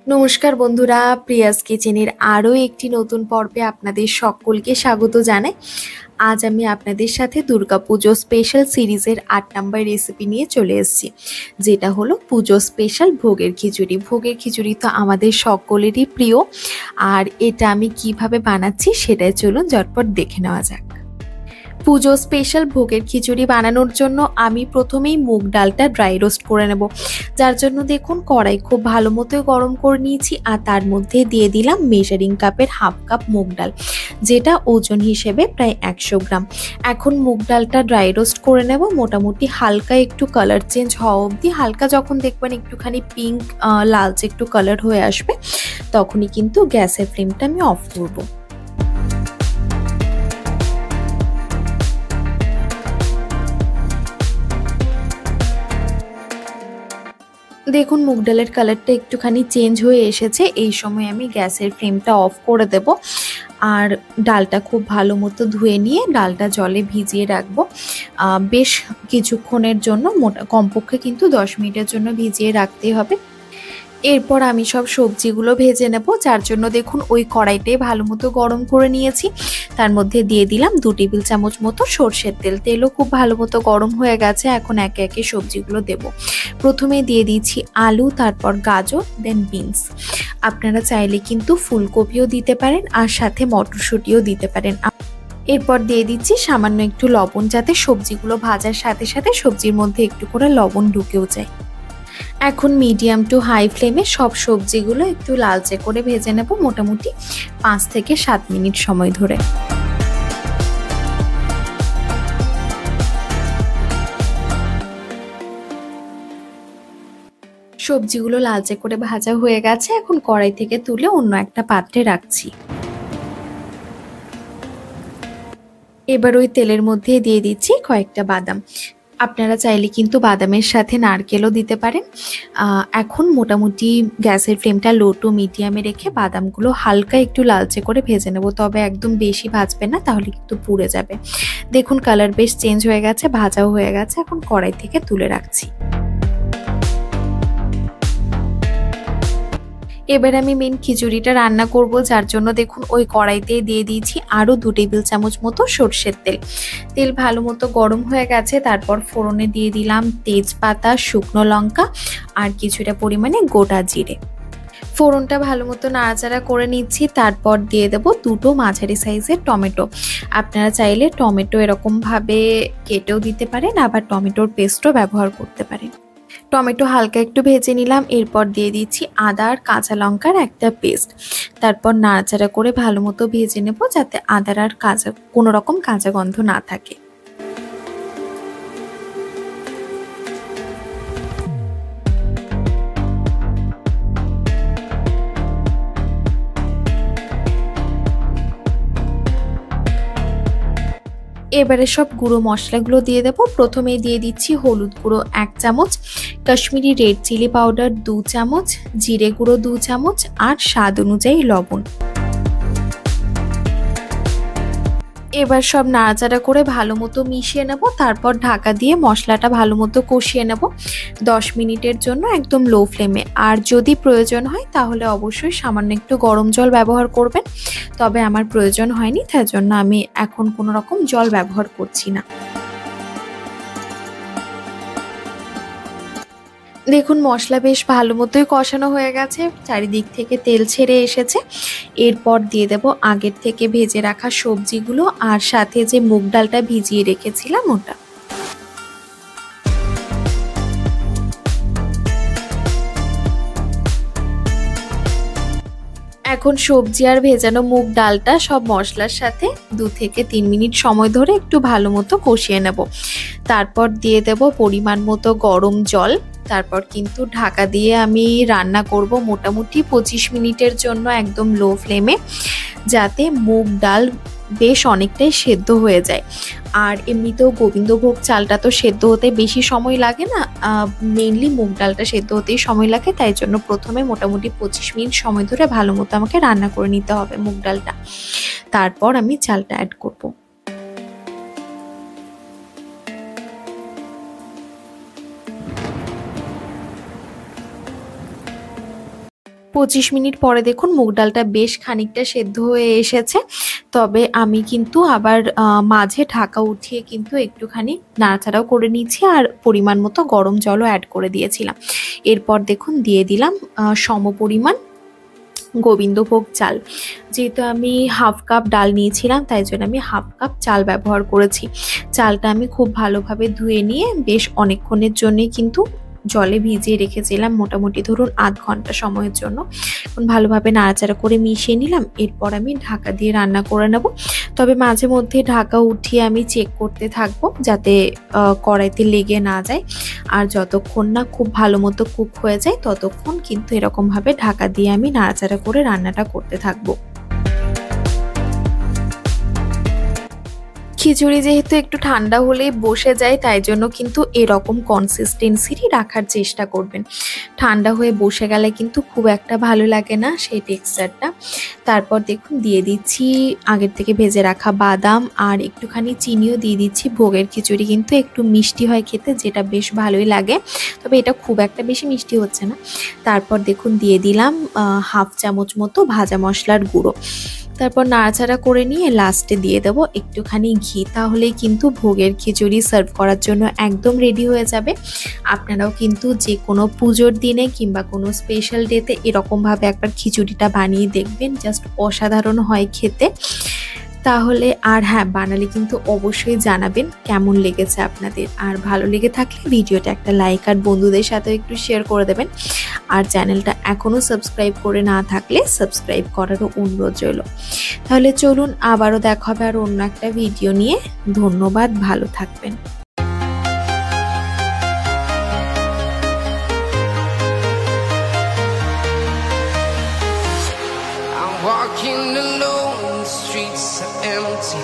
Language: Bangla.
নমস্কার বন্ধুরা, প্রিয়াস কিচেনের আরও একটি নতুন পর্বে আপনাদের সকলকে স্বাগত জানাই। আজ আমি আপনাদের সাথে দুর্গাপুজো স্পেশাল সিরিজের ৮ নম্বর রেসিপি নিয়ে চলে এসেছি, যেটা হলো পুজো স্পেশাল ভোগের খিচুড়ি। ভোগের খিচুড়ি তো আমাদের সকলেরই প্রিয়, আর এটা আমি কিভাবে বানাচ্ছি সেটাই চলুন ঝটপট দেখে নেওয়া যাক। পুজো স্পেশাল ভোগের খিচুড়ি বানানোর জন্য আমি প্রথমেই মুগ ডালটা ড্রাই রোস্ট করে নেব, যার জন্য দেখুন কড়াই খুব ভালো মতো গরম করে নিয়েছি আর তার মধ্যে দিয়ে দিলাম মেজারিং কাপের হাফ কাপ মুগ ডাল, যেটা ওজন হিসেবে প্রায় 100 গ্রাম। এখন মুগ ডালটা ড্রাই রোস্ট করে নেব মোটামুটি হালকা একটু কালার চেঞ্জ হওয়া অবধি। হালকা যখন দেখবেন একটুখানি পিঙ্ক লালচে একটু কালার হয়ে আসবে, তখনই কিন্তু গ্যাসের ফ্লেমটা আমি অফ করব। দেখুন মুগ ডালের কালারটা একটুখানি চেঞ্জ হয়ে এসেছে, এই সময় আমি গ্যাসের ফ্লেমটা অফ করে দেব। আর ডালটা খুব ভালো মতো ধুয়ে নিয়ে ডালটা জলে ভিজিয়ে রাখবো বেশ কিছুক্ষণের জন্য, কমপক্ষে কিন্তু 10 মিনিটের জন্য ভিজিয়ে রাখতেই হবে। এরপর আমি সব সবজিগুলো ভেজে নেব, যার জন্য দেখুন ওই কড়াইটাই ভালো মতো গরম করে নিয়েছি। তার মধ্যে দিয়ে দিলাম 2 টেবিল চামচ মতো সর্ষের তেল। তেলও খুব ভালো মতো গরম হয়ে গেছে, এখন একে একে সবজিগুলো দেব। প্রথমে দিয়ে দিচ্ছি আলু, তারপর গাজর, দেন বিনস। আপনারা চাইলে কিন্তু ফুলকপিও দিতে পারেন আর সাথে মটরশুঁটিও দিতে পারেন। এরপর দিয়ে দিচ্ছি সামান্য একটু লবণ, যাতে সবজিগুলো ভাজার সাথে সাথে সবজির মধ্যে একটু করে লবণ ঢুকেও যায়। এখন মিডিয়াম টু হাই ফ্লেমে সব সবজিগুলো একটু লালচে করে ভেজে নেব মোটামুটি 5 থেকে 7 মিনিট সময় ধরে। সবজিগুলো লালচে করে ভাজা হয়ে গেছে, এখন কড়াই থেকে তুলে অন্য একটা পাত্রে রাখছি। এবার ওই তেলের মধ্যে দিয়ে দিচ্ছি কয়েকটা বাদাম। আপনারা চাইলে কিন্তু বাদামের সাথে নারকেলও দিতে পারেন। এখন মোটামুটি গ্যাসের ফ্লেমটা লো টু মিডিয়ামে রেখে বাদামগুলো হালকা একটু লালচে করে ভেজে নেব, তবে একদম বেশি ভাজবে না, তাহলে কিন্তু পুড়ে যাবে। দেখুন কালার বেশ চেঞ্জ হয়ে গেছে, ভাজাও হয়ে গেছে, এখন কড়াই থেকে তুলে রাখছি। এবার আমি মেন খিচুড়িটা রান্না করব, যার জন্য দেখুন ওই কড়াইতে দিয়ে দিয়েছি আরও 2 টেবিল চামচ মতো সর্ষের তেল। তেল ভালো মতো গরম হয়ে গেছে, তারপর ফোড়নে দিয়ে দিলাম তেজপাতা, শুকনো লঙ্কা আর কিছুটা পরিমাণে গোটা জিরে। ফোড়নটা ভালো মতো নাড়াচাড়া করে নিচ্ছি, তারপর দিয়ে দেবো 2টো মাঝারি সাইজের টমেটো। আপনারা চাইলে টমেটো এরকমভাবে কেটেও দিতে পারেন, আবার টমেটোর পেস্টও ব্যবহার করতে পারেন। টমেটো হালকা একটু ভেজে নিলাম, এরপর দিয়ে দিচ্ছি আদা আর কাঁচা লঙ্কার একটা পেস্ট। তারপর নাড়াচাড়া করে ভালো মতো ভেজে নেব, যাতে আদার আর কোনো রকম কাঁচা গন্ধ না থাকে। এবারে সব গুঁড়ো মশলাগুলো দিয়ে দেবো। প্রথমেই দিয়ে দিচ্ছি হলুদ গুঁড়ো 1 চামচ, কাশ্মীরি রেড চিলি পাউডার 2 চামচ, জিরে গুঁড়ো 2 চামচ আর স্বাদ অনুযায়ী লবণ। এবার সব নাড়াচাড়া করে ভালো মতো মিশিয়ে নেব, তারপর ঢাকা দিয়ে মশলাটা ভালো মতো কষিয়ে নেব 10 মিনিটের জন্য একদম লো ফ্লেমে। আর যদি প্রয়োজন হয় তাহলে অবশ্যই সামান্য একটু গরম জল ব্যবহার করবেন, তবে আমার প্রয়োজন হয়নি, তার জন্য আমি এখন কোনো রকম জল ব্যবহার করছি না। দেখুন মশলা বেশ ভালো মতোই কষানো হয়ে গেছে, চারিদিক থেকে তেল ছেড়ে এসেছে। এরপর দিয়ে দেব আগের থেকে ভেজে রাখা সবজিগুলো আর সাথে যে মুগ ডালটা ভিজিয়ে রেখেছিলাম ওটা। এখন সবজি আর ভেজানো মুগ ডালটা সব মশলার সাথে 2 থেকে 3 মিনিট সময় ধরে একটু ভালো মতো কষিয়ে নেব। তারপর দিয়ে দেব পরিমাণ মতো গরম জল। তারপর কিন্তু ঢাকা দিয়ে আমি রান্না করব মোটামুটি 25 মিনিটের জন্য একদম লো ফ্লেমে, যাতে মুগ ডাল বেশ অনেকটাই সেদ্ধ হয়ে যায়। আর এমনিতেও গোবিন্দভোগ চালটা তো সেদ্ধ হতে বেশি সময় লাগে না, মেইনলি মুগ ডালটা সেদ্ধ হতেই সময় লাগে, তাই জন্য প্রথমে মোটামুটি 25 মিনিট সময় ধরে ভালো মতো আমাকে রান্না করে নিতে হবে মুগ ডালটা। তারপর আমি চালটা অ্যাড করব। 25 মিনিট পরে দেখুন মুগ ডালটা বেশ খানিকটা সেদ্ধ হয়ে এসেছে। তবে আমি কিন্তু আবার মাঝে ঢাকা উঠিয়ে কিন্তু একটুখানি নাড়াচাড়াও করে নিয়েছি আর পরিমাণ মতো গরম জলও অ্যাড করে দিয়েছিলাম। এরপর দেখুন দিয়ে দিলাম সমপরিমাণ গোবিন্দভোগ চাল। যেহেতু আমি হাফ কাপ ডাল নিয়েছিলাম তাই জন্য আমি হাফ কাপ চাল ব্যবহার করেছি। চালটা আমি খুব ভালোভাবে ধুয়ে নিয়ে বেশ অনেকক্ষণের জন্যই কিন্তু জলে ভিজিয়ে রেখেছিলাম, মোটামুটি ধরুন আধ ঘন্টা সময়ের জন্য। এখন ভালোভাবে নাড়াচাড়া করে মিশিয়ে নিলাম। এরপর আমি ঢাকা দিয়ে রান্না করে নেব। তবে মাঝে মধ্যে ঢাকা উঠিয়ে আমি চেক করতে থাকবো যাতে কড়াইতে লেগে না যায়। আর যতক্ষণ না খুব ভালো মতো কুক হয়ে যায় ততক্ষণ কিন্তু এরকমভাবে ঢাকা দিয়ে আমি নাড়াচাড়া করে রান্নাটা করতে থাকবো। খিচুড়ি যেহেতু একটু ঠান্ডা হলেই বসে যায় তাই জন্য কিন্তু এরকম কনসিস্টেন্সিরই রাখার চেষ্টা করবেন। ঠান্ডা হয়ে বসে গেলে কিন্তু খুব একটা ভালো লাগে না সেই টেক্সচারটা। তারপর দেখুন দিয়ে দিচ্ছি আগের থেকে ভেজে রাখা বাদাম আর একটুখানি চিনিও দিয়ে দিচ্ছি। ভোগের খিচুড়ি কিন্তু একটু মিষ্টি হয় খেতে, যেটা বেশ ভালোই লাগে, তবে এটা খুব একটা বেশি মিষ্টি হচ্ছে না। তারপর দেখুন দিয়ে দিলাম হাফ চামচ মতো ভাজা মশলার গুঁড়ো। তারপর নাড়াচাড়া করে নিয়ে লাস্টে দিয়ে দেবো একটুখানি ঘি। তাহলেই কিন্তু ভোগের খিচুড়ি সার্ভ করার জন্য একদম রেডি হয়ে যাবে। আপনারাও কিন্তু যে কোনো পুজোর দিনে কিংবা কোনো স্পেশাল ডেতে এরকমভাবে একবার খিচুড়িটা বানিয়ে দেখবেন, জাস্ট অসাধারণ হয় খেতে। তাহলে আর হ্যাঁ, বানালে কিন্তু অবশ্যই জানাবেন কেমন লেগেছে আপনাদের। আর ভালো লেগে থাকলে ভিডিওটা একটা লাইক আর বন্ধুদের সাথে একটু শেয়ার করে দেবেন। আর চ্যানেলটা এখনও সাবস্ক্রাইব করে না থাকলে সাবস্ক্রাইব করারও অনুরোধ রইল। তাহলে চলুন আবারও দেখা হবে আর অন্য একটা ভিডিও নিয়ে। ধন্যবাদ, ভালো থাকবেন। Walking alone, the streets are empty.